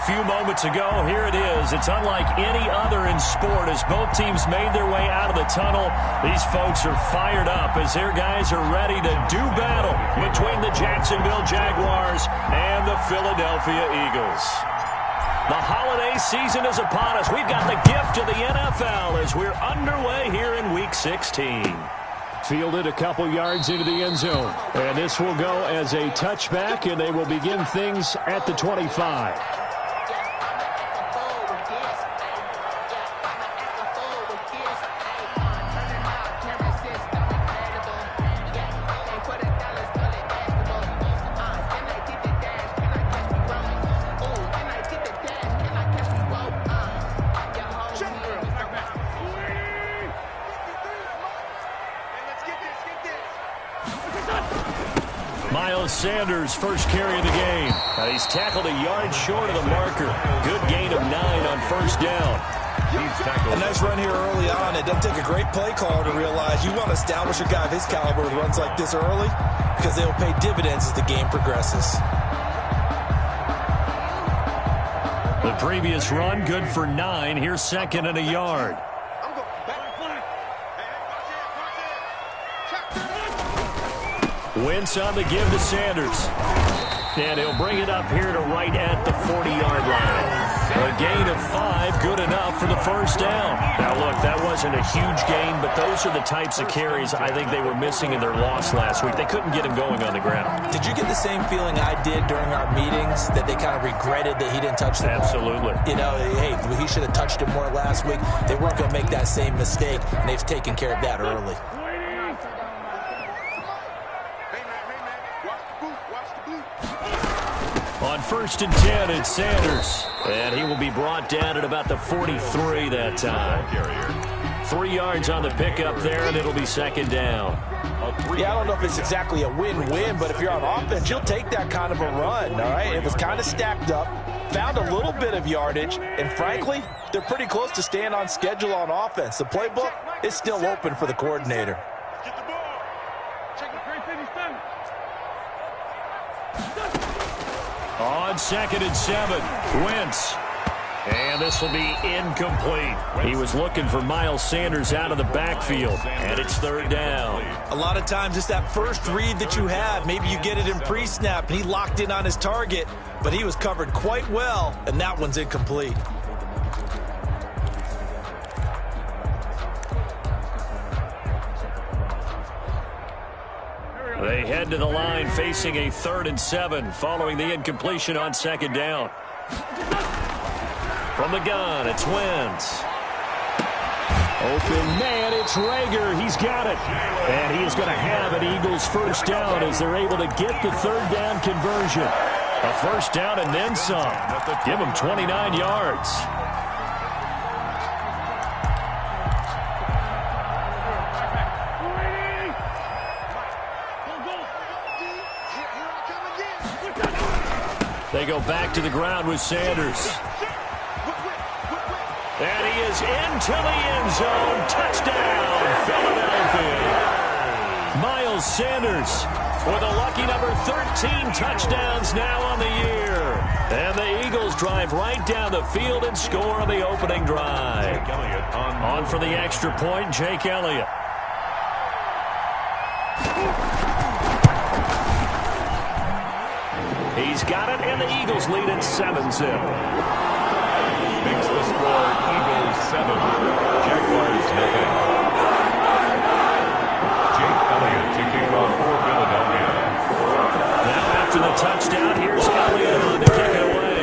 few moments ago, here it is. It's unlike any other in sport as both teams made their way out of the tunnel. These folks are fired up as their guys are ready to do battle between the Jacksonville Jaguars and the Philadelphia Eagles. The holiday season is upon us. We've got the gift of the NFL as we're underway here in Week 16. Fielded a couple yards into the end zone. And this will go as a touchback, and they will begin things at the 25. Sanders, first carry of the game. He's tackled a yard short of the marker. Good gain of 9 on first down. A nice run here early on. It doesn't take a great play caller to realize you want to establish a guy of his caliber with runs like this early because they will pay dividends as the game progresses. The previous run, good for 9. Here's second and a yard. Wentz on the give to Sanders. And he'll bring it up here to right at the 40-yard line. A gain of 5, good enough for the first down. Now, look, that wasn't a huge gain, but those are the types of carries I think they were missing in their loss last week. They couldn't get him going on the ground. Did you get the same feeling I did during our meetings, that they kind of regretted that he didn't touch the ball? Absolutely. You know, hey, he should have touched it more last week. They weren't going to make that same mistake, and they've taken care of that early. On first and 10, it's Sanders. And he will be brought down at about the 43 that time. 3 yards on the pickup there, and it'll be second down. Yeah, I don't know if it's exactly a win-win, but if you're on offense, you'll take that kind of a run, all right? It was kind of stacked up, found a little bit of yardage, and frankly, they're pretty close to staying on schedule on offense. The playbook is still open for the coordinator. On second and 7, Wentz. And this will be incomplete. He was looking for Miles Sanders out of the backfield, and it's third down. A lot of times it's that first read that you have. Maybe you get it in pre-snap, and he locked in on his target, but he was covered quite well, and that one's incomplete. They head to the line facing a 3rd and 7 following the incompletion on second down. From the gun, it's Wentz. Open man, it's Rager. He's got it. And he is going to have an Eagles first down as they're able to get the third down conversion. A first down and then some. Give them 29 yards. They go back to the ground with Sanders. And he is into the end zone. Touchdown, Philadelphia. Miles Sanders with a lucky number 13 touchdowns now on the year. And the Eagles drive right down the field and score on the opening drive. On for the extra point, Jake Elliott. He's got it, and the Eagles lead at 7-0. Makes the score Eagles 7, Jaguars nothing. Jake Elliott to kick off for Philadelphia. Now after the touchdown, here's Elliott on to kick it away.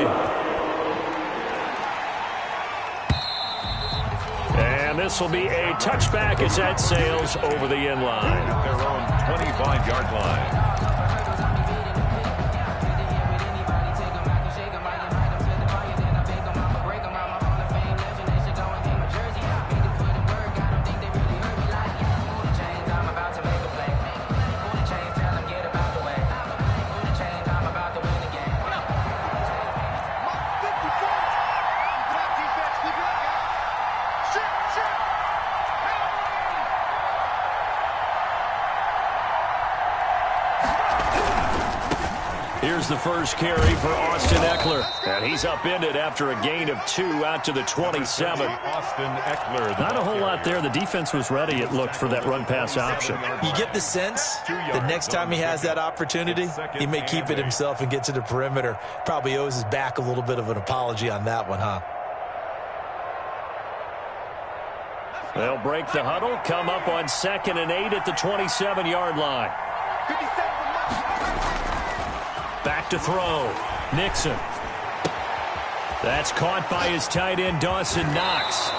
And this will be a touchback as that sails over the end line. At their own 25-yard line. Here's the first carry for Austin Eckler. And he's upended after a gain of 2 out to the 27. Austin Eckler. Not a whole lot there. The defense was ready, it looked, for that run-pass option. You get the sense the next time he has that opportunity, he may keep it himself and get to the perimeter. Probably owes his back a little bit of an apology on that one, huh? They'll break the huddle, come up on 2nd and 8 at the 27-yard line. Back to throw. Nixon. That's caught by his tight end, Dawson Knox.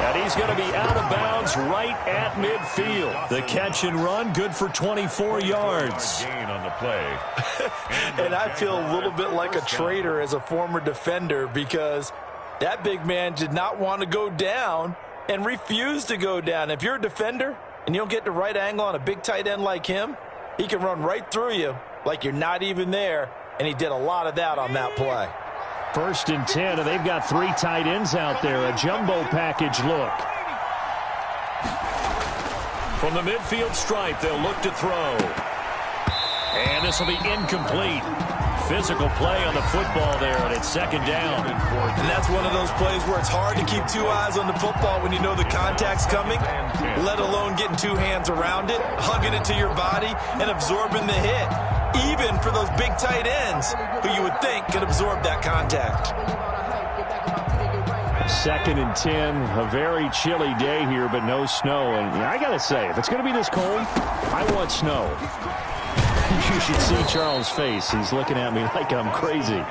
And he's going to be out of bounds right at midfield. The catch and run, good for 24 yards. Gain on the play. And I feel a little bit like a traitor as a former defender because that big man did not want to go down and refused to go down. If you're a defender and you don't get the right angle on a big tight end like him, he can run right through you like you're not even there, and he did a lot of that on that play. 1st and 10, and they've got 3 tight ends out there. A jumbo package look. From the midfield stripe, they'll look to throw. And this will be incomplete. Physical play on the football there, and it's 2nd down. And that's one of those plays where it's hard to keep 2 eyes on the football when you know the contact's coming, let alone getting 2 hands around it, hugging it to your body, and absorbing the hit. Even for those big tight ends who you would think could absorb that contact. 2nd and 10, a very chilly day here, but no snow. And I got to say, if it's going to be this cold, I want snow. You should see Charles' face. He's looking at me like I'm crazy.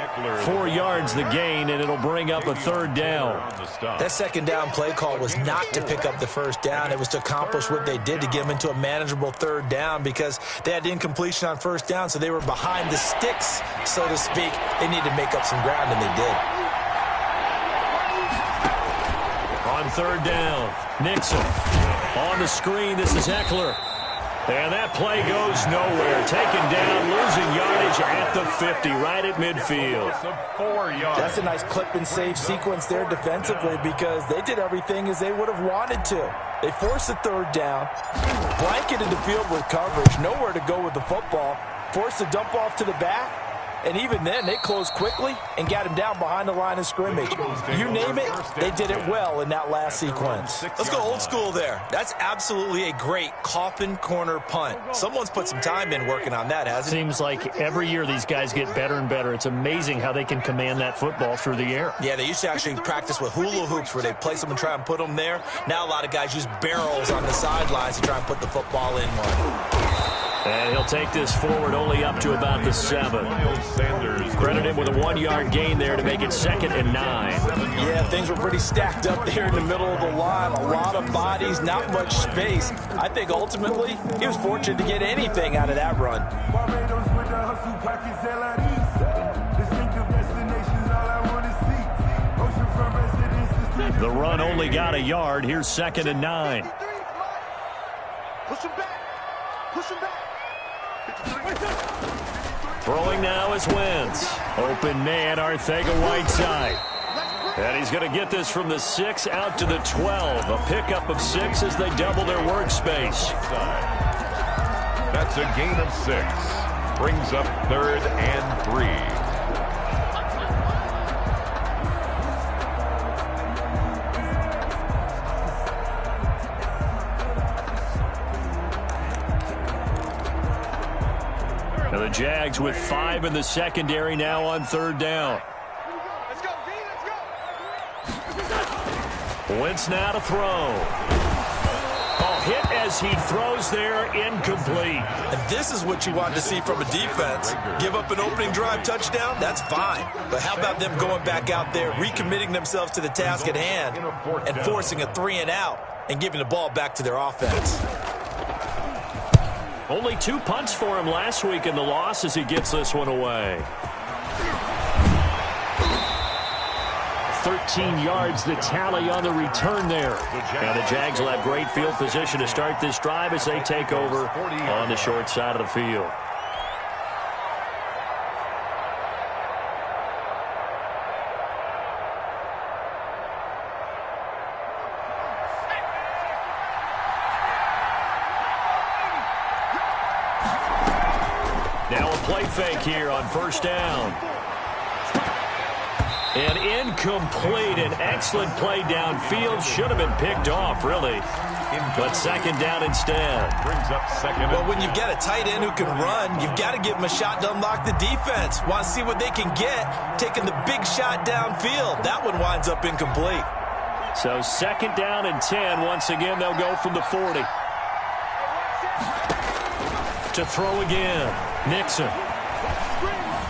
4 yards the gain, and it'll bring up a 3rd down. That 2nd down play call was not to pick up the 1st down. It was to accomplish what they did to get them into a manageable 3rd down because they had incompletion on 1st down, so they were behind the sticks, so to speak. They needed to make up some ground, and they did. On 3rd down, Nixon. On the screen, this is Eckler. And that play goes nowhere. Taken down, losing yardage at the 50, right at midfield. 4 yards. That's a nice clip and save sequence there defensively because they did everything as they would have wanted to. They forced the 3rd down, blanketed the field with coverage, nowhere to go with the football, forced the dump off to the back, and even then they closed quickly and got him down behind the line of scrimmage. You name it, they did it well in that last sequence. Let's go old school there. That's absolutely a great coffin corner punt. Someone's put some time in working on that, hasn't it? Seems like every year these guys get better and better. It's amazing how they can command that football through the air. Yeah, they used to actually practice with hula hoops where they place them and try and put them there. Now a lot of guys use barrels on the sidelines to try and put the football in one. And he'll take this forward only up to about the 7. Credit him with a 1-yard gain there to make it 2nd and 9. Yeah, things were pretty stacked up there in the middle of the line. A lot of bodies, not much space. I think ultimately he was fortunate to get anything out of that run. The run only got a yard. Here's 2nd and 9. Push him back. Push him back. Throwing now is Wentz. Open man, Arcega-Whiteside. And he's going to get this from the 6 out to the 12. A pickup of 6 as they double their workspace. That's a gain of 6. Brings up 3rd and 3. And the Jags with 5 in the secondary now on 3rd down. Let's go, D, let's go. Wentz now to throw. Oh, hit as he throws there, incomplete. And this is what you want to see from a defense. Give up an opening drive touchdown, that's fine. But how about them going back out there, recommitting themselves to the task at hand, and forcing a 3 and out, and giving the ball back to their offense. Only 2 punts for him last week in the loss as he gets this one away. 13 yards the tally on the return there. And the Jags will have great field position to start this drive as they take over on the short side of the field. play fake here on first down. And incomplete. An excellent play downfield. Should have been picked off, really. But second down instead. Brings up second. Well, when you've got a tight end who can run, you've got to give him a shot to unlock the defense. Want to see what they can get, taking the big shot downfield. That one winds up incomplete. So second down and 10. Once again, they'll go from the 40. To throw again. Nixon.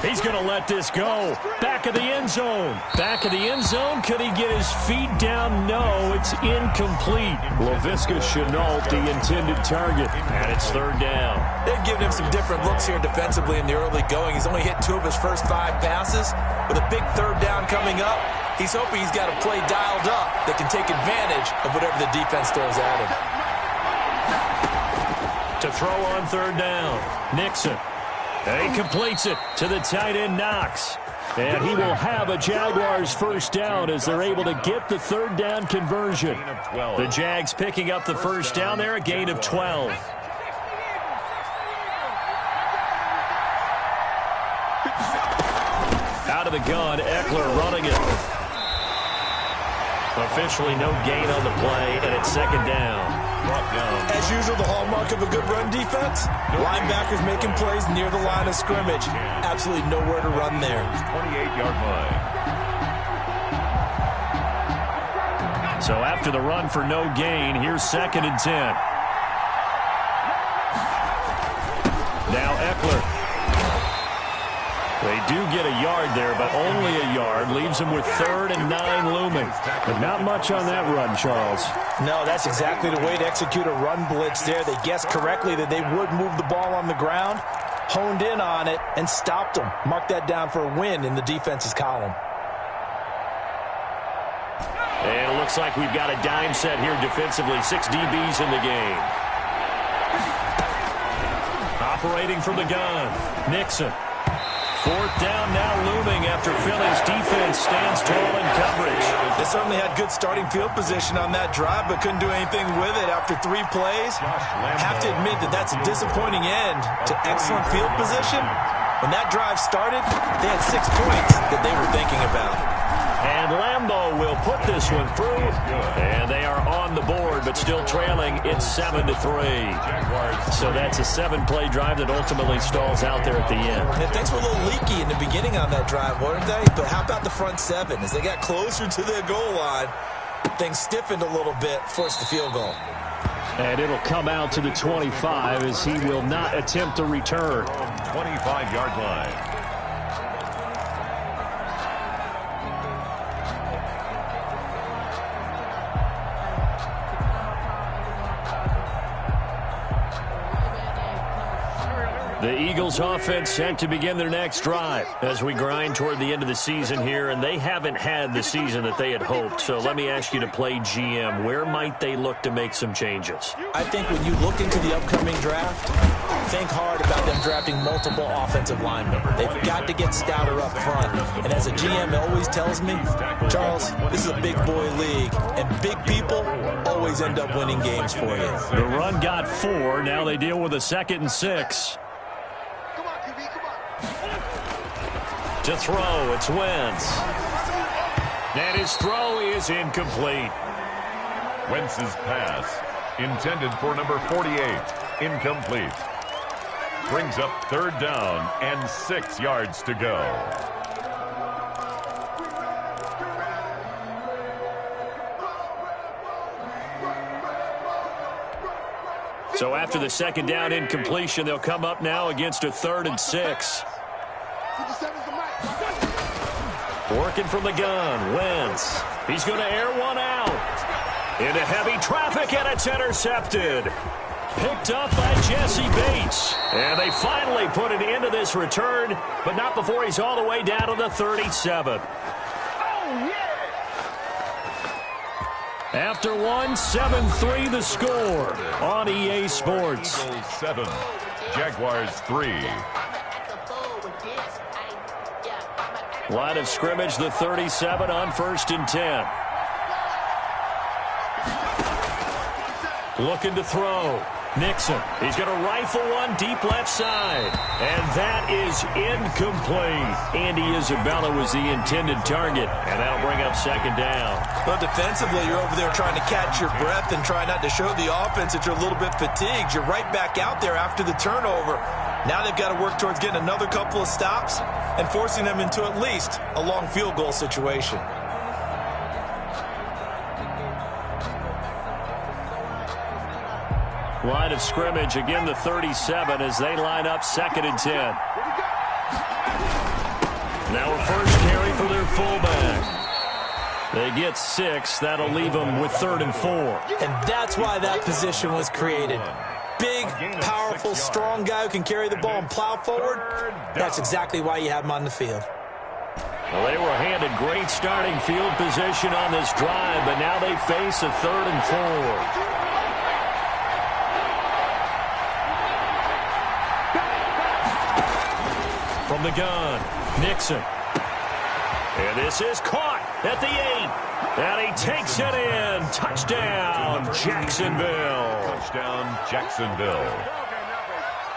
He's going to let this go. Back of the end zone. Back of the end zone. Could he get his feet down? No, it's incomplete. Laviska Shenault, the intended target. And it's third down. They've given him some different looks here defensively in the early going. He's only hit 2 of his first 5 passes. With a big third down coming up, he's hoping he's got a play dialed up that can take advantage of whatever the defense throws at him. To throw on third down. Nixon. And he completes it to the tight end, Knox. And he will have a Jaguars first down as they're able to get the third down conversion. The Jags picking up the first down there, a gain of 12. Out of the gun, Eckler running it. Officially no gain on the play, and it's second down. As usual, the hallmark of a good run defense, linebackers making plays near the line of scrimmage. Absolutely nowhere to run there. 28-yard line. So after the run for no gain, here's second and 10. Now Eckler. They do get a yard there, but only a yard. Leaves them with third and 9 looming. But not much on that run, Charles. No, that's exactly the way to execute a run blitz there. They guessed correctly that they would move the ball on the ground, honed in on it, and stopped them. Mark that down for a win in the defense's column. And it looks like we've got a dime set here defensively. 6 DBs in the game. Operating from the gun, Nixon. Fourth down now looming after Philly's defense stands tall in coverage. They certainly had good starting field position on that drive, but couldn't do anything with it after 3 plays. Have to admit that that's a disappointing end to excellent field position. When that drive started, they had 6 points that they were thinking about. And Lambeau will put this one through. And they are on the board, but still trailing. It's 7-3. So that's a 7-play drive that ultimately stalls out there at the end. And things were a little leaky in the beginning on that drive, weren't they? But how about the front 7? As they got closer to the goal line, things stiffened a little bit, forced the field goal. And it'll come out to the 25 as he will not attempt a return. 25-yard line. The Eagles offense set to begin their next drive as we grind toward the end of the season here, and they haven't had the season that they had hoped. So let me ask you to play GM. Where might they look to make some changes? I think when you look into the upcoming draft, think hard about them drafting multiple offensive linemen. They've got to get stouter up front. And as a GM always tells me, Charles, this is a big boy league, and big people always end up winning games for you. The run got 4. Now they deal with a 2nd and 6. To throw, it's Wentz. And his throw is incomplete. Wentz's pass, intended for number 48, incomplete. Brings up third down and 6 yards to go. So after the 2nd down incompletion, they'll come up now against a 3rd and 6. Working from the gun, Wentz. He's going to air one out. Into heavy traffic, and it's intercepted. Picked up by Jesse Bates. And they finally put it into this return, but not before he's all the way down to the 37. After one, 7-3 the score on EA Sports. Eagles 7, Jaguars 3. Line of scrimmage, the 37 on 1st and 10. Looking to throw. Nixon, he's going to rifle one deep left side. And that is incomplete. Andy Isabella was the intended target, and that'll bring up second down. Well, defensively, you're over there trying to catch your breath and try not to show the offense that you're a little bit fatigued. You're right back out there after the turnover. Now they've got to work towards getting another couple of stops and forcing them into at least a long field goal situation. Line of scrimmage, again the 37 as they line up 2nd and 10. Now a first carry for their fullback. They get 6. That'll leave them with 3rd and 4. And that's why that position was created. Big, powerful, strong guy who can carry the ball and plow forward. That's exactly why you have him on the field. Well, they were handed great starting field position on this drive, but now they face a 3rd and 4. From the gun, Nixon. And this is caught at the 8. And he takes it in. Touchdown, Jacksonville. Touchdown, Jacksonville.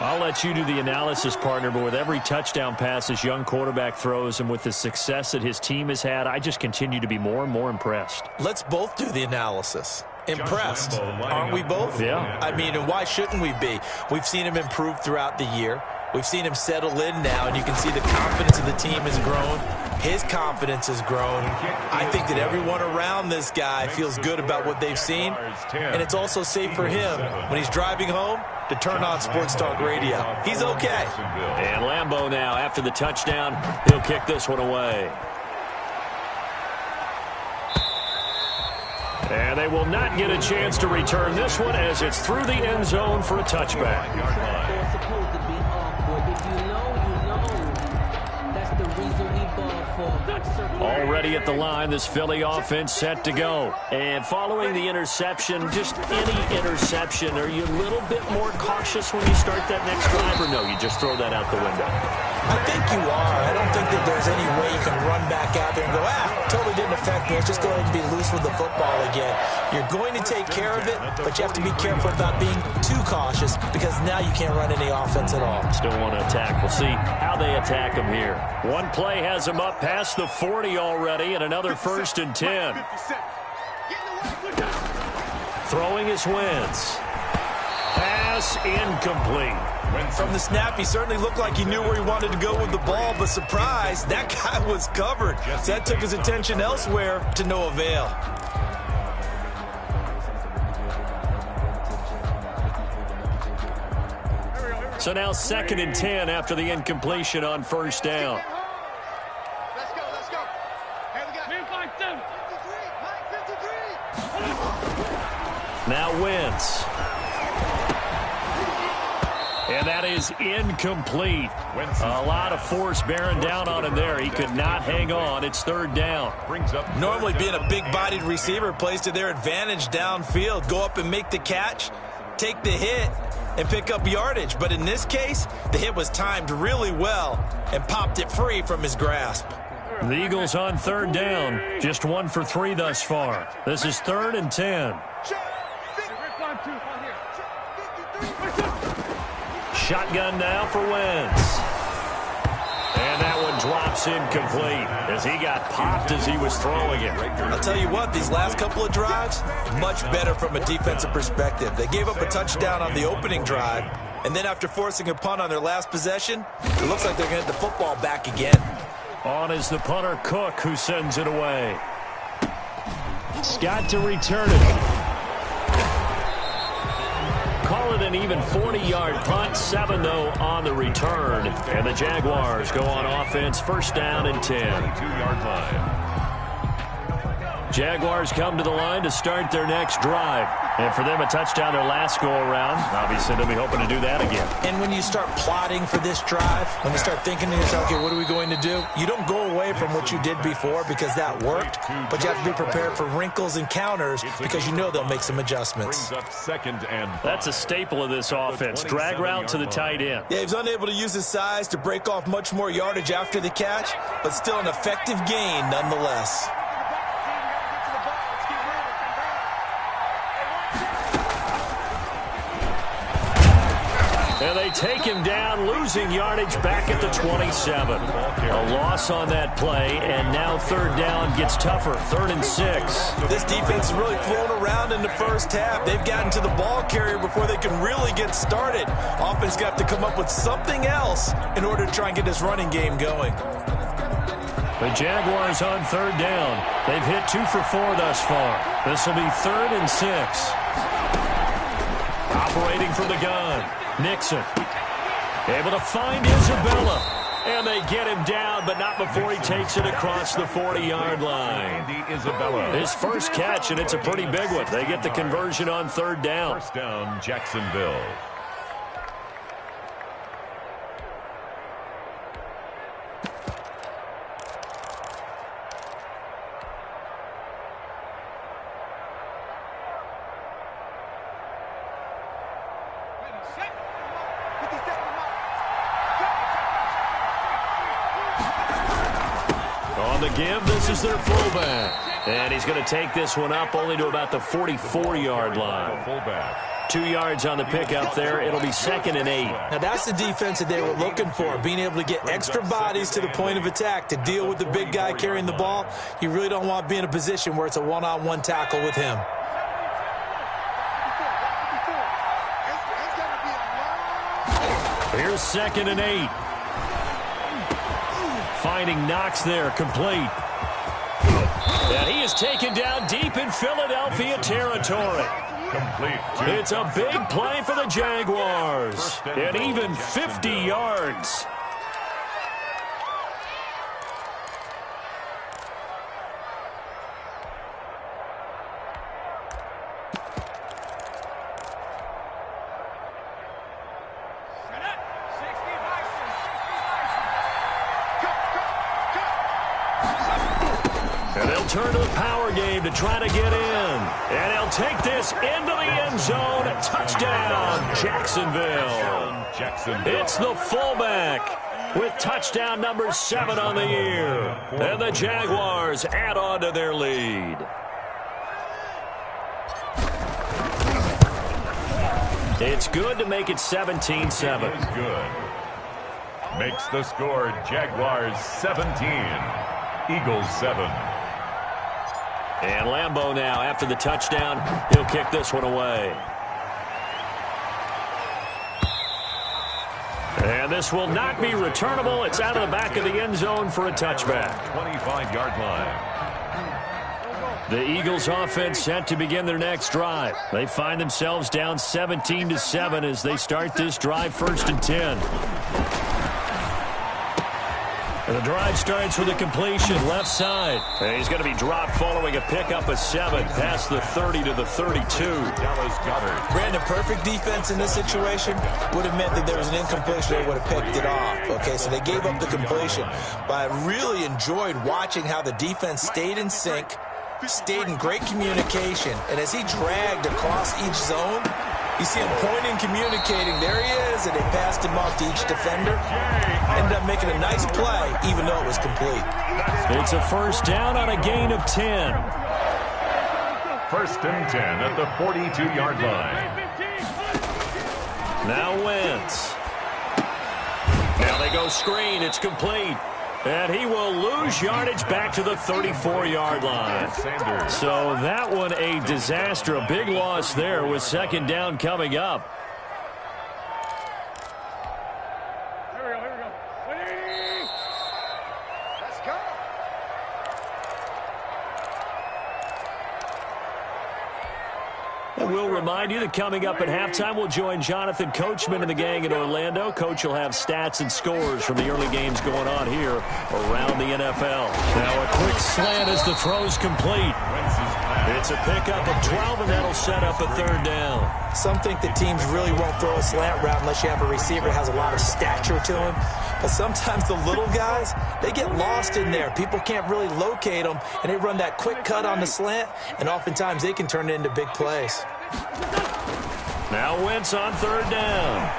I'll let you do the analysis, partner, but with every touchdown pass this young quarterback throws and with the success that his team has had, I just continue to be more and more impressed. Let's both do the analysis. Impressed, aren't we both? Yeah. I mean, and why shouldn't we be? We've seen him improve throughout the year. We've seen him settle in now, and you can see the confidence of the team has grown. His confidence has grown. I think that everyone around this guy feels good about what they've seen, and it's also safe for him when he's driving home to turn on Sports Talk Radio. He's okay. And Lambeau now, after the touchdown, he'll kick this one away. And they will not get a chance to return this one as it's through the end zone for a touchback. Already at the line, this Philly offense set to go. And following the interception, just any interception, are you a little bit more cautious when you start that next drive, or no, you just throw that out the window? I think you are. I don't think that there's any way you can run back out there and go, totally didn't affect me. Let's just go ahead and be loose with the football again. You're going to take care of it, but you have to be careful about being too cautious because now you can't run any offense at all. Still want to attack. We'll see how they attack him here. One play has him up past the 40 already, and another 1st and 10. Throwing his Wentz. Pass incomplete. From the snap, he certainly looked like he knew where he wanted to go with the ball, but surprise, that guy was covered. So that took his attention elsewhere to no avail. So now 2nd and 10 after the incompletion on 1st down. Let's go, let's go. Hey, we got 53. Now Wentz. And that is incomplete. A lot of force bearing down on him there. He could not hang on. It's 3rd down. Normally being a big-bodied receiver plays to their advantage downfield. Go up and make the catch, take the hit, and pick up yardage. But in this case, the hit was timed really well and popped it free from his grasp. The Eagles on 3rd down. Just 1 for 3 thus far. This is 3rd and 10. Shotgun now for Wentz. And that one drops incomplete as he got popped as he was throwing it. I'll tell you what, these last couple of drives, much better from a defensive perspective. They gave up a touchdown on the opening drive, and then after forcing a punt on their last possession, it looks like they're going to get the football back again. On is the punter, Cook, who sends it away. Scott to return it. Call it an even 40-yard punt. 7, though, on the return. And the Jaguars go on offense, 1st down and 10. 22-yard line. Jaguars come to the line to start their next drive. And for them, a touchdown their last go-around. Obviously, they'll be hoping to do that again. And when you start plotting for this drive, when you start thinking to yourself, okay, what are we going to do? You don't go away from what you did before because that worked, but you have to be prepared for wrinkles and counters because you know they'll make some adjustments. Brings up 2nd and 5. That's a staple of this offense. Drag route to the tight end. Yeah, he was unable to use his size to break off much more yardage after the catch, but still an effective gain nonetheless. And they take him down, losing yardage back at the 27. A loss on that play, and now third down gets tougher, 3rd and 6. This defense is really flown around in the first half. They've gotten to the ball carrier before they can really get started. Offense got to come up with something else in order to try and get this running game going. The Jaguars on third down. They've hit 2 for 4 thus far. This will be 3rd and 6. Operating from the gun. Nixon. Able to find Isabella. And they get him down, but not before he takes it across the 40-yard line. His first catch, and it's a pretty big one. They get the conversion on third down. First down, Jacksonville. On the give, this is their fullback. And he's going to take this one up only to about the 44-yard line. Fullback. 2 yards on the pickup there. It'll be 2nd and 8. Now, that's the defense that they were looking for, being able to get extra bodies to the point of attack to deal with the big guy carrying the ball. You really don't want to be in a position where it's a one-on-one tackle with him. Here's 2nd and 8. Finding Knox there, complete. And he is taken down deep in Philadelphia territory. Complete. It's a big play for the Jaguars. And even 50 yards. Turn to the power game to try to get in. And he'll take this into the end zone. Touchdown, Jacksonville. It's the fullback with touchdown number 7 on the year. And the Jaguars add on to their lead. It's good to make it 17-7. Good. Makes the score Jaguars 17, Eagles 7. And Lambeau now, after the touchdown, he'll kick this one away. And this will not be returnable. It's out of the back of the end zone for a touchback. 25-yard line. The Eagles offense set to begin their next drive. They find themselves down 17-7 as they start this drive 1st and 10. And the drive starts with a completion left side. And he's going to be dropped following a pickup of 7 past the 30 to the 32. Dallas Goedert. Brandon, perfect defense in this situation would have meant that there was an incompletion. They would have picked it off. Okay, so they gave up the completion. But I really enjoyed watching how the defense stayed in sync, stayed in great communication. And as he dragged across each zone, you see him pointing, communicating. There he is, and they passed him off to each defender. Ended up making a nice play, even though it was complete. It's a first down on a gain of 10. 1st and 10 at the 42-yard line. Now Wentz. Now they go screen. It's complete. And he will lose yardage back to the 34-yard line. So that one a disaster. A big loss there with 2nd down coming up. We'll remind you that coming up at halftime, we'll join Jonathan Coachman and the gang in Orlando. Coach will have stats and scores from the early games going on here around the NFL. Now a quick slant as the throw's complete. It's a pickup of 12, and that'll set up a 3rd down. Some think that teams really won't throw a slant route unless you have a receiver that has a lot of stature to him. But sometimes the little guys, they get lost in there. People can't really locate them, and they run that quick cut on the slant, and oftentimes they can turn it into big plays. Now Wentz on 3rd down.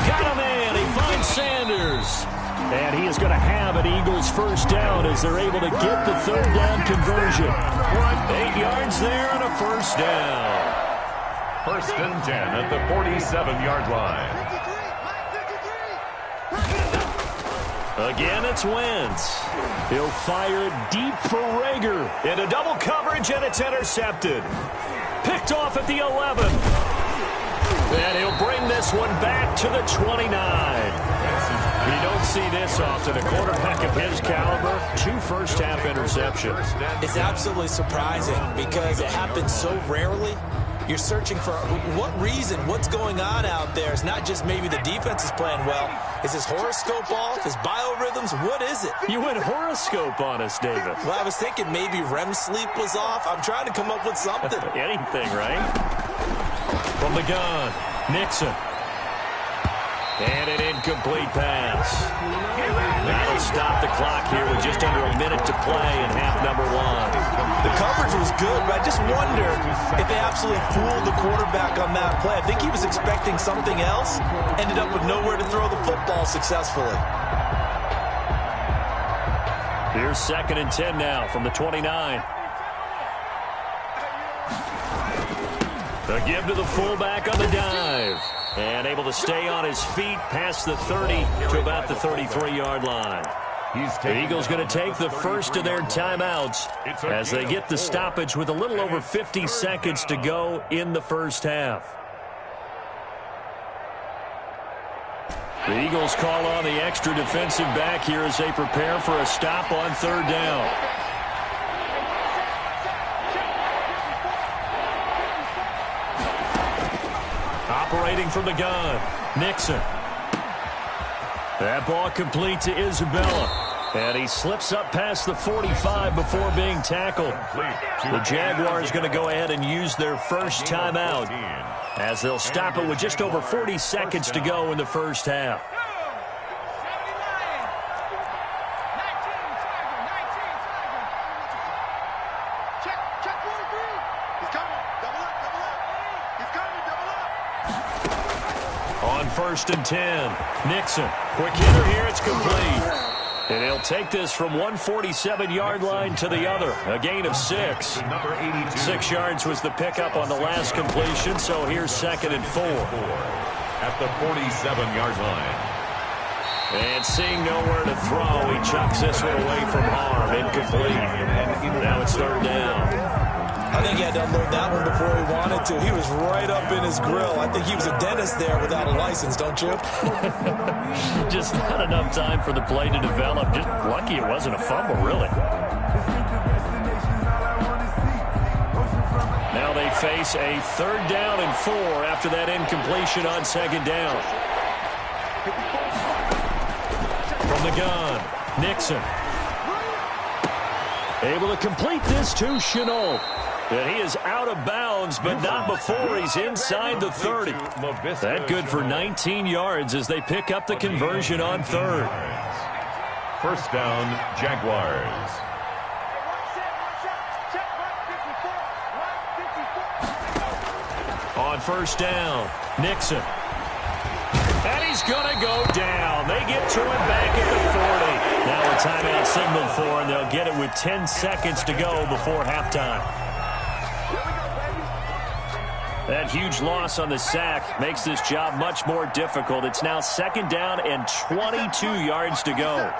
Got a man. He finds Sanders. And he is going to have an Eagles first down as they're able to get the 3rd down conversion. 8 yards there and a first down. First and 10 at the 47-yard line. Again, it's Wentz. He'll fire it deep for Rager. Into double coverage, and it's intercepted. Picked off at the 11. And he'll bring this one back to the 29. You don't see this often. A quarterback of his caliber, 2 first-half interceptions. It's absolutely surprising because it happens so rarely. You're searching for what reason, what's going on out there. It's not just maybe the defense is playing well. Is his horoscope off? His biorhythms? What is it? You went horoscope on us, David. Well, I was thinking maybe REM sleep was off. I'm trying to come up with something. Anything, right? From the gun, Nixon. And an incomplete pass. That'll stop the clock here with just under a minute to play in half number 1. The coverage was good, but I just wonder if they absolutely fooled the quarterback on that play. I think he was expecting something else, ended up with nowhere to throw the football successfully. Here's 2nd and 10 now from the 29. A give to the fullback on the dive. And able to stay on his feet past the 30 to about the 33-yard line. The Eagles going to take the first of their timeouts as they get the stoppage with a little over 50 seconds to go in the first half. The Eagles call on the extra defensive back here as they prepare for a stop on 3rd down. Operating from the gun, Nixon. That ball complete to Isabella. And he slips up past the 45 before being tackled. The Jaguars going to go ahead and use their first timeout as they'll stop it with just over 40 seconds to go in the first half. On 1st and 10, Nixon. Quick hitter here, it's complete. And he'll take this from 147-yard line to the other. A gain of 6. 6 yards was the pickup on the last completion, so here's 2nd and 4. At the 47-yard line. And seeing nowhere to throw, he chucks this one away from harm. Incomplete. Now it's 3rd down. I think he had to unload that one before he wanted to. He was right up in his grill. I think he was a dentist there without a license, don't you? Just not enough time for the play to develop. Just lucky it wasn't a fumble, really. Now they face a 3rd down and 4 after that incompletion on 2nd down. From the gun, Nixon. Able to complete this to Chenault. And he is out of bounds, but not before he's inside the 30. That good for 19 yards as they pick up the conversion on 3rd. First down, Jaguars. On 1st down, Nixon. And he's going to go down. They get to him back at the 40. Now a timeout signaled for, and they'll get it with 10 seconds to go before halftime. That huge loss on the sack makes this job much more difficult. It's now 2nd down and 22 yards to go.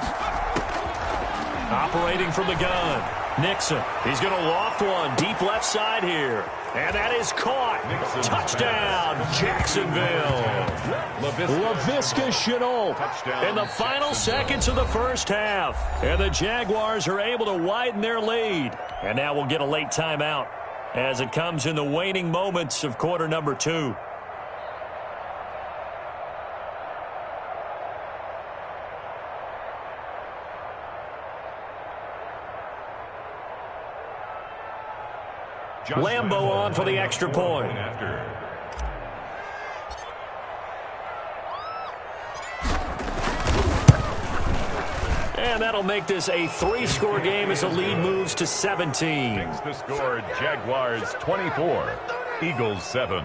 Operating from the gun, Nixon. He's going to loft one deep left side here. And that is caught. Touchdown, Jacksonville. Laviska Shenault in the final seconds of the first half. And the Jaguars are able to widen their lead. And now we'll get a late timeout as it comes in the waning moments of quarter number 2. Lambo on for the extra point. And that'll make this a 3-score game as the lead moves to 17. Makes the score Jaguars 24, Eagles 7.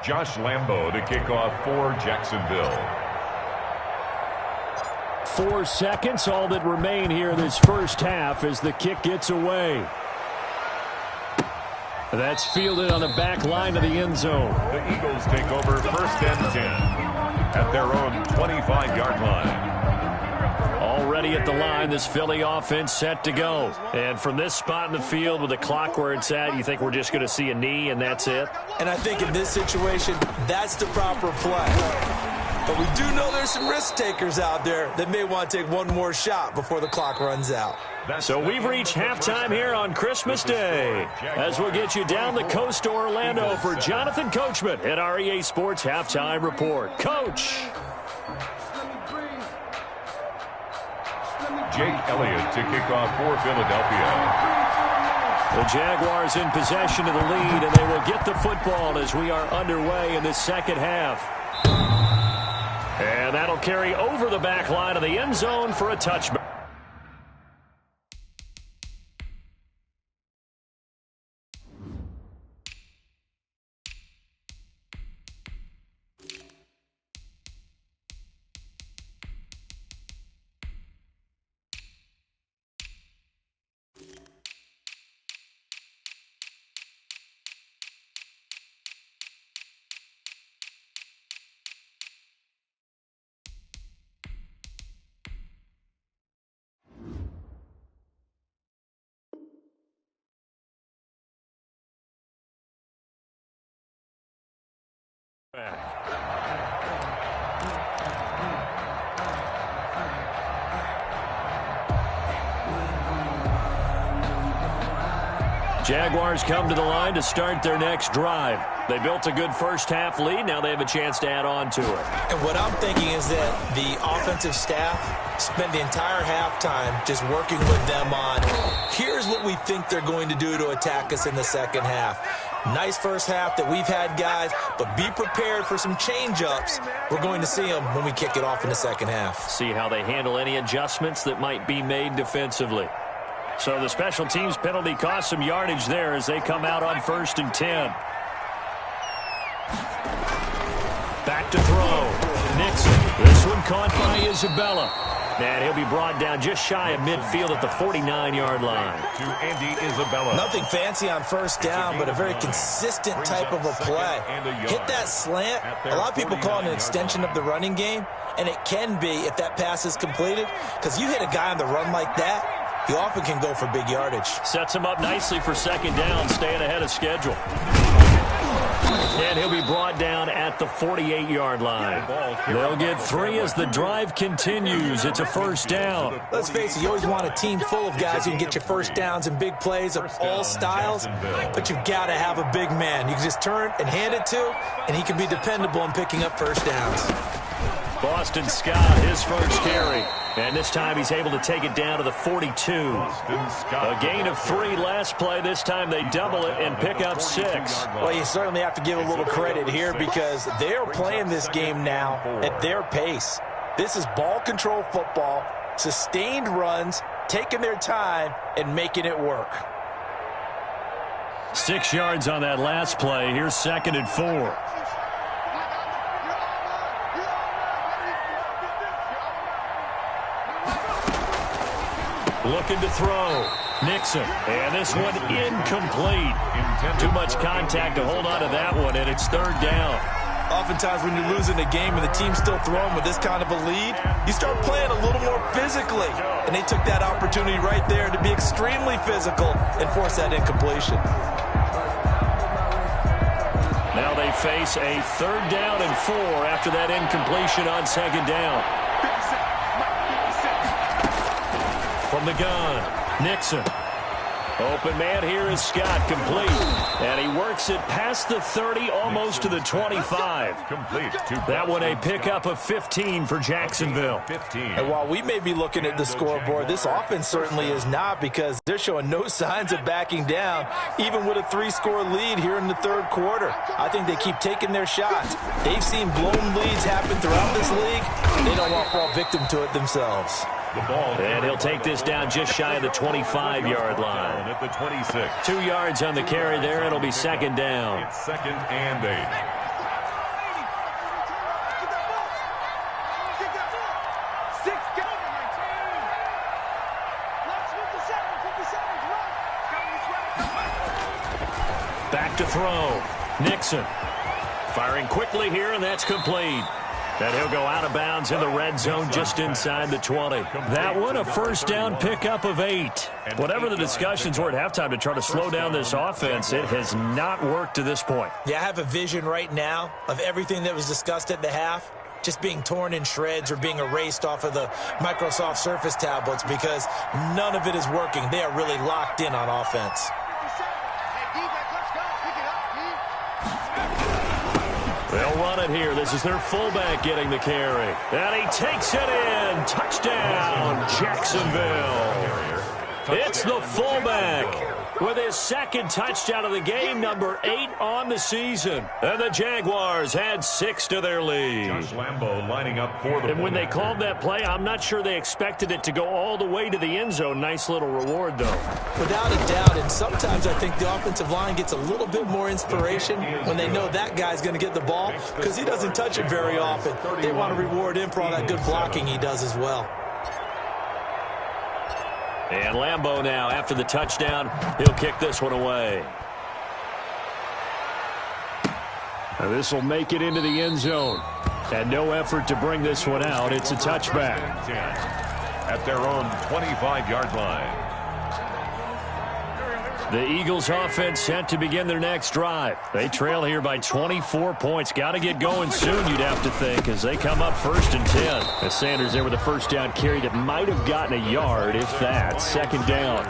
Josh Lambo to kick off for Jacksonville. 4 seconds, all that remain here this first half as the kick gets away. That's fielded on the back line of the end zone. The Eagles take over 1st and 10 at their own 25-yard line. Already at the line, this Philly offense set to go. And from this spot in the field with the clock where it's at, you think we're just going to see a knee and that's it? And I think in this situation, that's the proper play. But we do know there's some risk takers out there that may want to take one more shot before the clock runs out. So we've reached halftime here on Christmas Day. As we'll get you down the coast to Orlando for Jonathan Coachman at our EA Sports Halftime Report. Coach! Jake Elliott to kick off for Philadelphia. The Jaguars in possession of the lead, and they will get the football as we are underway in this second half. And that'll carry over the back line of the end zone for a touchback. Jaguars come to the line to start their next drive. They built a good first half lead. Now they have a chance to add on to it. And what I'm thinking is that the offensive staff spent the entire halftime just working with them on, here's what we think they're going to do to attack us in the second half. Nice first half that we've had, guys, but be prepared for some change-ups. We're going to see them when we kick it off in the second half. See how they handle any adjustments that might be made defensively. So the special teams penalty cost some yardage there as they come out on 1st and 10. Back to throw. Nixon. This one caught by Isabella. And he'll be brought down just shy of midfield at the 49-yard line. To Andy Isabella. Nothing fancy on first down, but a very consistent type of a play. Hit that slant. A lot of people call it an extension of the running game, and it can be if that pass is completed, because you hit a guy on the run like that, he often can go for big yardage. Sets him up nicely for second down, staying ahead of schedule. And he'll be brought down at the 48-yard line. They'll get 3 as the drive continues. It's a first down. Let's face it, you always want a team full of guys who can get you first downs and big plays of all styles, but you've got to have a big man. You can just turn and hand it to, and he can be dependable in picking up first downs. Boston Scott, his first carry. And this time he's able to take it down to the 42. A gain of 3 last play. This time they double it and pick up 6. Well, you certainly have to give a little credit here because they're playing this game now at their pace. This is ball control football, sustained runs, taking their time, and making it work. 6 yards on that last play. Here's 2nd and 4. Looking to throw. Nixon. And this one incomplete. Too much contact to hold on to that one, and it's 3rd down. Oftentimes when you're losing a game and the team's still throwing with this kind of a lead, you start playing a little more physically. And they took that opportunity right there to be extremely physical and force that incompletion. Now they face a 3rd down and 4 after that incompletion on 2nd down. From the gun, Nixon. Open man here is Scott, complete. And he works it past the 30, almost to the 25. Complete. That one a pickup of 15 for Jacksonville. 15. And while we may be looking at the scoreboard, this offense certainly is not because they're showing no signs of backing down, even with a 3-score lead here in the 3rd quarter. I think they keep taking their shots. They've seen blown leads happen throughout this league. They don't want to fall victim to it themselves. And he'll take this down just shy of the 25-yard line. At the 26. 2 yards on the carry there. It'll be 2nd down. It's 2nd and 8. back to throw. Nixon firing quickly here, and that's complete. And he'll go out of bounds in the red zone just inside the 20. That one, a first down pickup of 8. Whatever the discussions were at halftime to try to slow down this offense, it has not worked to this point. Yeah, I have a vision right now of everything that was discussed at the half just being torn in shreds or being erased off of the Microsoft Surface tablets because none of it is working. They are really locked in on offense. They'll run it here. This is their fullback getting the carry. And he takes it in. Touchdown, Jacksonville. It's the fullback with his second touchdown of the game, number 8 on the season. And the Jaguars had 6 to their lead. Josh Lambo lining up for the And when they called that play, I'm not sure they expected it to go all the way to the end zone. Nice little reward, though. Without a doubt, and sometimes I think the offensive line gets a little bit more inspiration when they know that guy's going to get the ball because he doesn't touch it very often. They want to reward him for all that good blocking he does as well. And Lambo now, after the touchdown, he'll kick this one away. Now this will make it into the end zone. And no effort to bring this one out. It's a touchback. At their own 25-yard line. The Eagles offense set to begin their next drive. They trail here by 24 points. Got to get going soon, you'd have to think, as they come up 1st and 10. As Sanders there with a first down carry that might have gotten a yard, if that. 2nd down.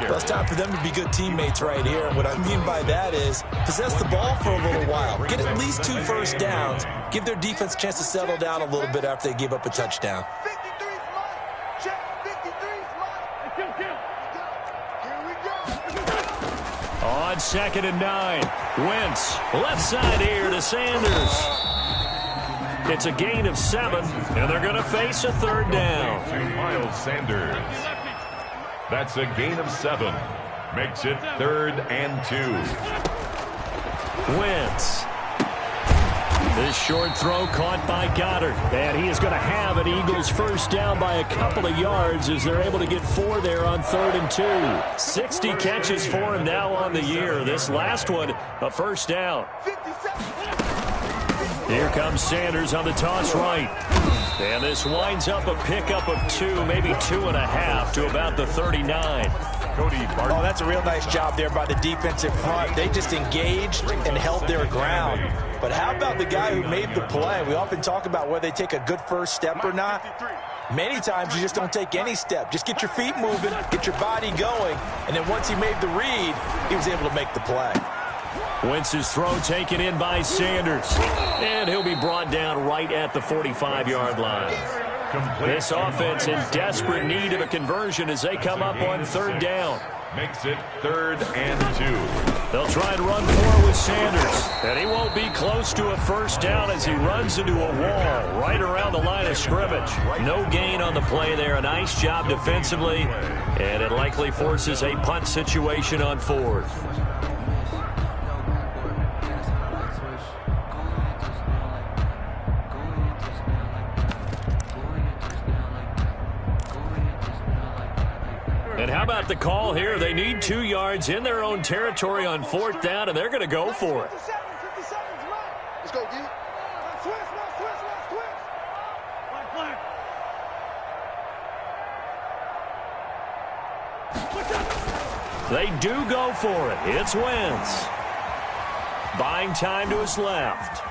Well, it's time for them to be good teammates right here. And what I mean by that is possess the ball for a little while. Get at least 2 first downs. Give their defense a chance to settle down a little bit after they give up a touchdown. On 2nd and 9, Wentz, left side here to Sanders. It's a gain of 7, and they're going to face a 3rd down. To Miles Sanders. That's a gain of 7. Makes it 3rd and 2. Wentz. This short throw caught by Goddard. And he is going to have an Eagles first down by a couple of yards as they're able to get 4 there on 3rd and 2. 60 catches for him now on the year. This last one, a first down. Here comes Sanders on the toss right. And this winds up a pickup of 2, maybe 2.5 to about the 39. Oh, that's a real nice job there by the defensive front. They just engaged and held their ground. But how about the guy who made the play? We often talk about whether they take a good first step or not. Many times you just don't take any step. Just get your feet moving, get your body going, and then once he made the read, he was able to make the play. Wentz's throw taken in by Sanders. And he'll be brought down right at the 45-yard line. This offense in desperate need of a conversion as they come up on 3rd down. Makes it 3rd and 2. They'll try and run 4 with Sanders. And he won't be close to a first down as he runs into a wall right around the line of scrimmage. No gain on the play there. A nice job defensively. And it likely forces a punt situation on 4th. And how about the call here? They need 2 yards in their own territory on 4th down, and they're going to go for it. Let's go, D. Twist. They do go for it. It's Wentz. Buying time to his left.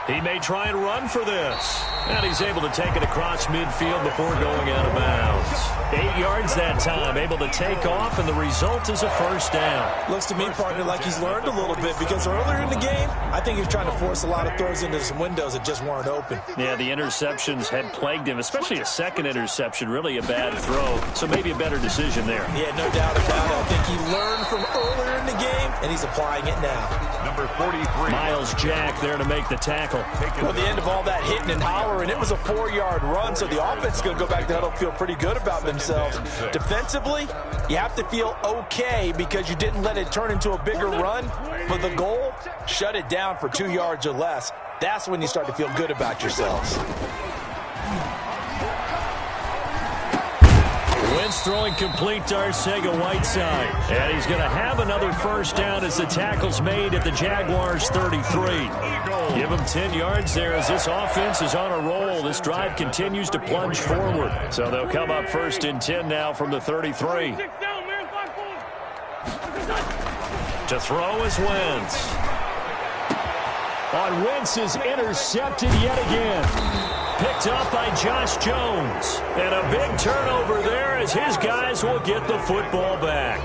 He may try and run for this. And he's able to take it across midfield before going out of bounds. 8 yards that time, able to take off, and the result is a first down. Looks to me, partner, like he's learned a little bit because earlier in the game, I think he was trying to force a lot of throws into some windows that just weren't open. Yeah, the interceptions had plagued him, especially a second interception, really a bad throw. So maybe a better decision there. Yeah, no doubt about it. I think he learned from earlier in the game, and he's applying it now. Number 43. Miles Jack there to make the tackle. Well, the end of all that hitting and hollering, it was a 4-yard run, so the offense is going to go back to huddle, feel pretty good about themselves. Defensively, you have to feel okay because you didn't let it turn into a bigger run, but the goal, shut it down for 2 yards or less. That's when you start to feel good about yourselves. Wentz throwing complete to Arcega-Whiteside. And he's going to have another first down as the tackle's made at the Jaguars' 33. Give him 10 yards there as this offense is on a roll. This drive continues to plunge forward. So they'll come up first and 10 now from the 33. To throw is Wentz. On Wentz is intercepted yet again. Picked up by Josh Jones. And a big turnover there as his guys will get the football back.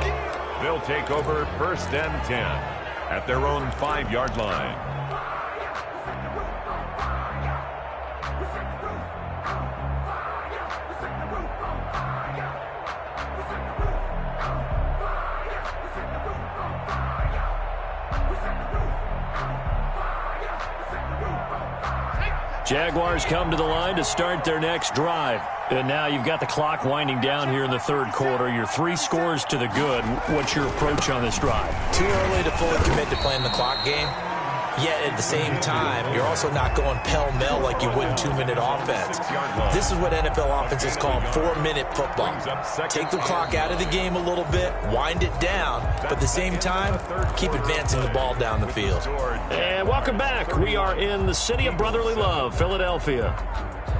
They'll take over first and 10 at their own 5-yard line. Jaguars come to the line to start their next drive. And now you've got the clock winding down here in the third quarter. You're 3 scores to the good. What's your approach on this drive? Too early to fully commit to playing the clock game. Yet at the same time, you're also not going pell-mell like you would in 2-minute offense. This is what NFL offenses call 4-minute football. Take the clock out of the game a little bit, wind it down, but at the same time, keep advancing the ball down the field. And welcome back. We are in the city of brotherly love, Philadelphia.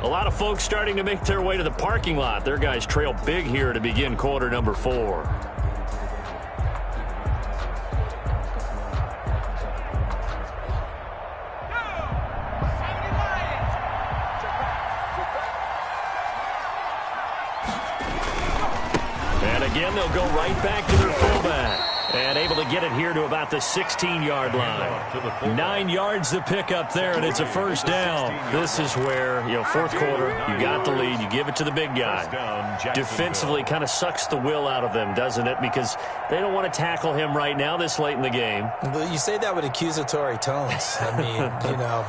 A lot of folks starting to make their way to the parking lot. Their guys trail big here to begin quarter number 4. Again, they'll go right back to their fullback. And able to get it here to about the 16-yard line. 9 yards to pick up there, and it's a first down. This is where, fourth quarter, you got the lead, you give it to the big guy. Defensively kind of sucks the will out of them, doesn't it? Because they don't want to tackle him right now this late in the game. But you say that with accusatory tones. I mean,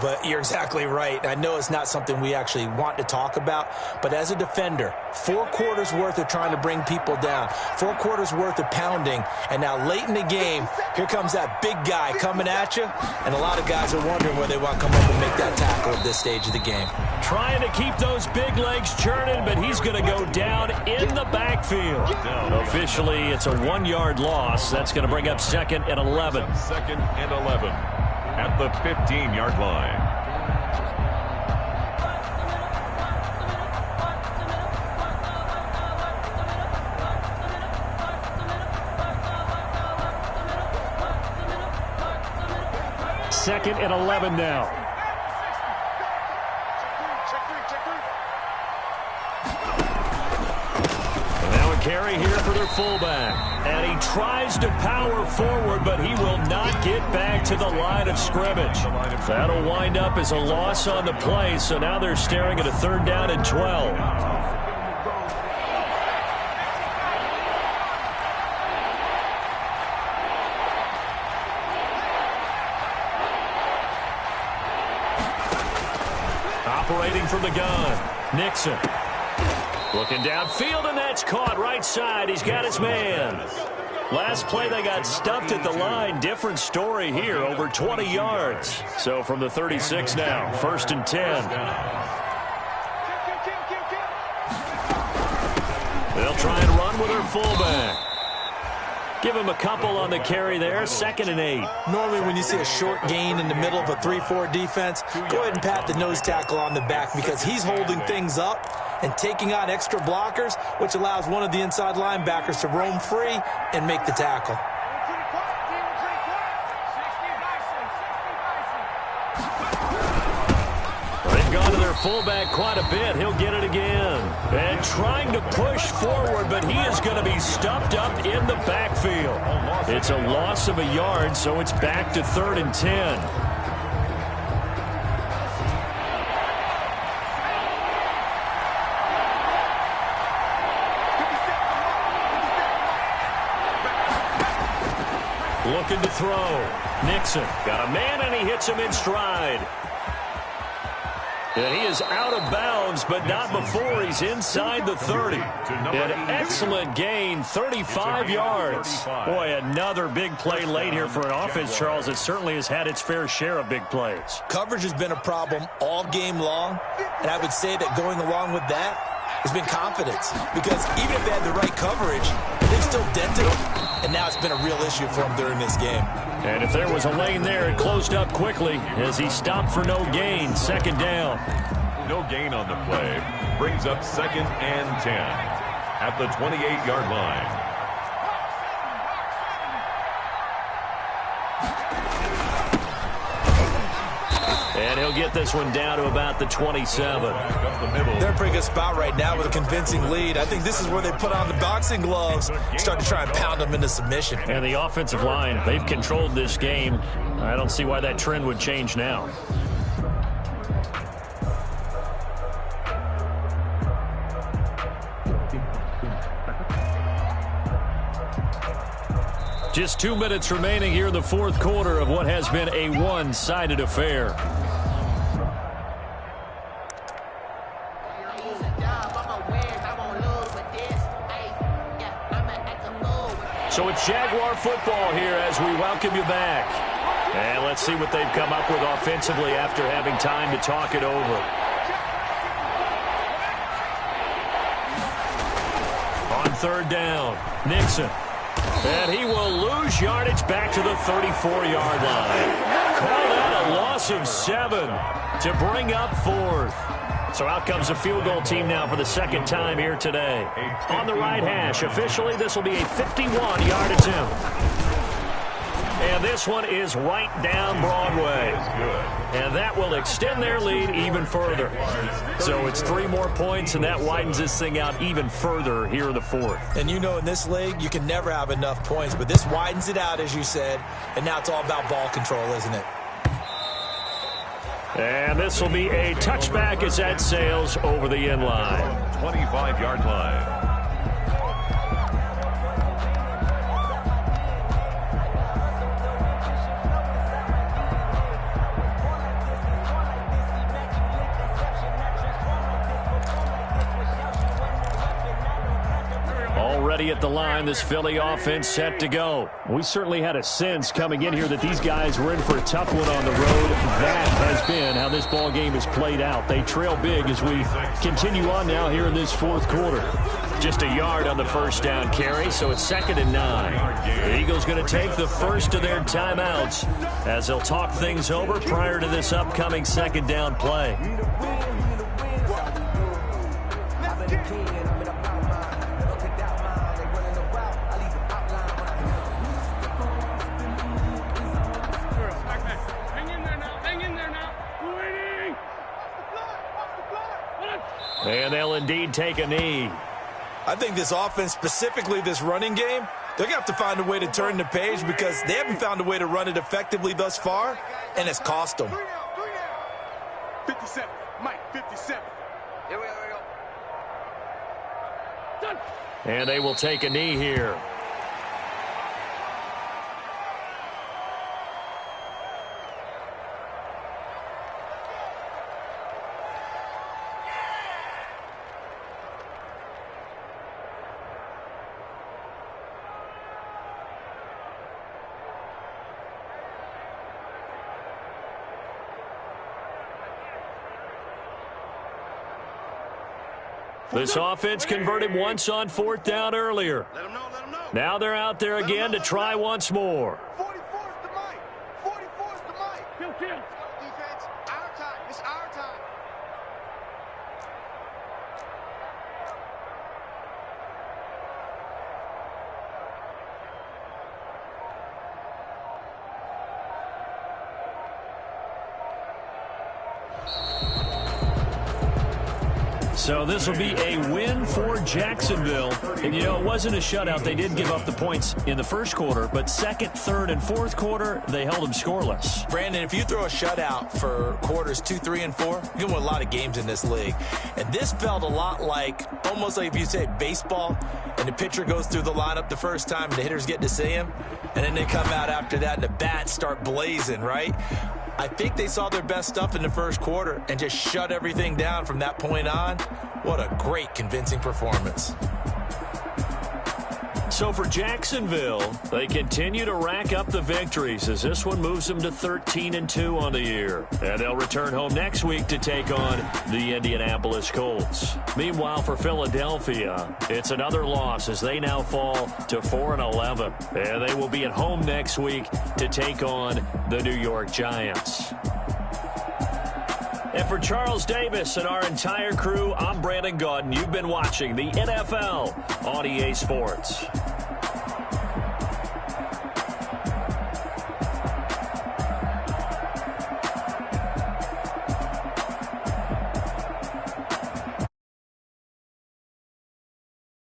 but you're exactly right. I know it's not something we actually want to talk about, but as a defender, 4 quarters worth of trying to bring people down, 4 quarters worth of pounding, and now late in the game, here comes that big guy coming at you, and a lot of guys are wondering where they want to come up and make that tackle at this stage of the game. Trying to keep those big legs churning, but he's going to go down in the backfield. Officially, it's a 1-yard loss. That's going to bring up 2nd and 11. 2nd and 11 at the 15-yard line. Second and 11 now. And now a carry here for their fullback. And he tries to power forward, but he will not get back to the line of scrimmage. That'll wind up as a loss on the play, so now they're staring at a 3rd down and 12. Operating from the gun, Nixon. Looking downfield, and that's caught right side. He's got his man. Last play, they got stuffed at the line. Different story here, over 20 yards. So from the 36 now, 1st and 10. They'll try and run with their fullback. Give him a couple on the carry there, 2nd and 8. Normally when you see a short gain in the middle of a 3-4 defense, go ahead and pat the nose tackle on the back because he's holding things up and taking on extra blockers, which allows one of the inside linebackers to roam free and make the tackle. They've gone to their fullback quite a bit. He'll get it again. And trying to push forward, but he is going to be stuffed up in the backfield. It's a loss of a yard, so it's back to 3rd and 10. Looking to throw. Nixon got a man, and he hits him in stride. And he is out of bounds, but not before he's inside the 30. An excellent gain, 35 yards. Boy, another big play late here for an offense, Charles. It certainly has had its fair share of big plays. Coverage has been a problem all game long, and I would say that going along with that, has been confidence. Because even if they had the right coverage, they've still dented them. And now it's been a real issue for them during this game. And if there was a lane there, it closed up quickly as he stopped for no gain. Second down. No gain on the play. Brings up 2nd and 10 at the 28-yard line. And he'll get this one down to about the 27. They're in a pretty good spot right now with a convincing lead. I think this is where they put on the boxing gloves, start to try and pound them into submission. And the offensive line, they've controlled this game. I don't see why that trend would change now. Just 2 minutes remaining here in the fourth quarter of what has been a one-sided affair. So it's Jaguar football here as we welcome you back. And let's see what they've come up with offensively after having time to talk it over. On third down, Nixon. And he will lose yardage back to the 34-yard line. Call that a loss of 7 to bring up fourth. So out comes the field goal team now for the second time here today. On the right hash, officially this will be a 51-yard attempt. And this one is right down Broadway. And that will extend their lead even further. So it's 3 more points, and that widens this thing out even further here in the fourth. And you know in this league, you can never have enough points, but this widens it out, as you said, and now it's all about ball control, isn't it? And this will be a touchback as that sails over the end line. 25-yard line. Already at the line, this Philly offense set to go. We certainly had a sense coming in here that these guys were in for a tough one on the road. That has been how this ball game has played out. They trail big as we continue on now here in this fourth quarter. Just a yard on the first down carry, so it's 2nd and 9. The Eagles going to take the first of their timeouts as they'll talk things over prior to this upcoming second down play. And they'll indeed take a knee. I think this offense, specifically this running game, they're going to have to find a way to turn the page because they haven't found a way to run it effectively thus far, and it's cost them. 57, Mike, 57. Here we go. And they will take a knee here. This offense converted once on fourth down earlier. Let them know. Now they're out there again to try once more. 44's the Mike. 44's the Mike. Kill. Defense, our time. It's our time. So this will be a win for Jacksonville. And, you know, it wasn't a shutout. They did give up the points in the first quarter, but second, third, and fourth quarter, they held them scoreless. Brandon, if you throw a shutout for quarters 2, 3, and 4, you can win a lot of games in this league. And this felt a lot like, almost like if you say baseball, and the pitcher goes through the lineup the first time, and the hitters get to see him, and then they come out after that, and the bats start blazing, right? I think they saw their best stuff in the first quarter and just shut everything down from that point on. What a great, convincing performance. So for Jacksonville, they continue to rack up the victories as this one moves them to 13-2 on the year. And they'll return home next week to take on the Indianapolis Colts. Meanwhile, for Philadelphia, it's another loss as they now fall to 4-11. And they will be at home next week to take on the New York Giants. And for Charles Davis and our entire crew, I'm Brandon Gaudin. You've been watching the NFL on EA Sports.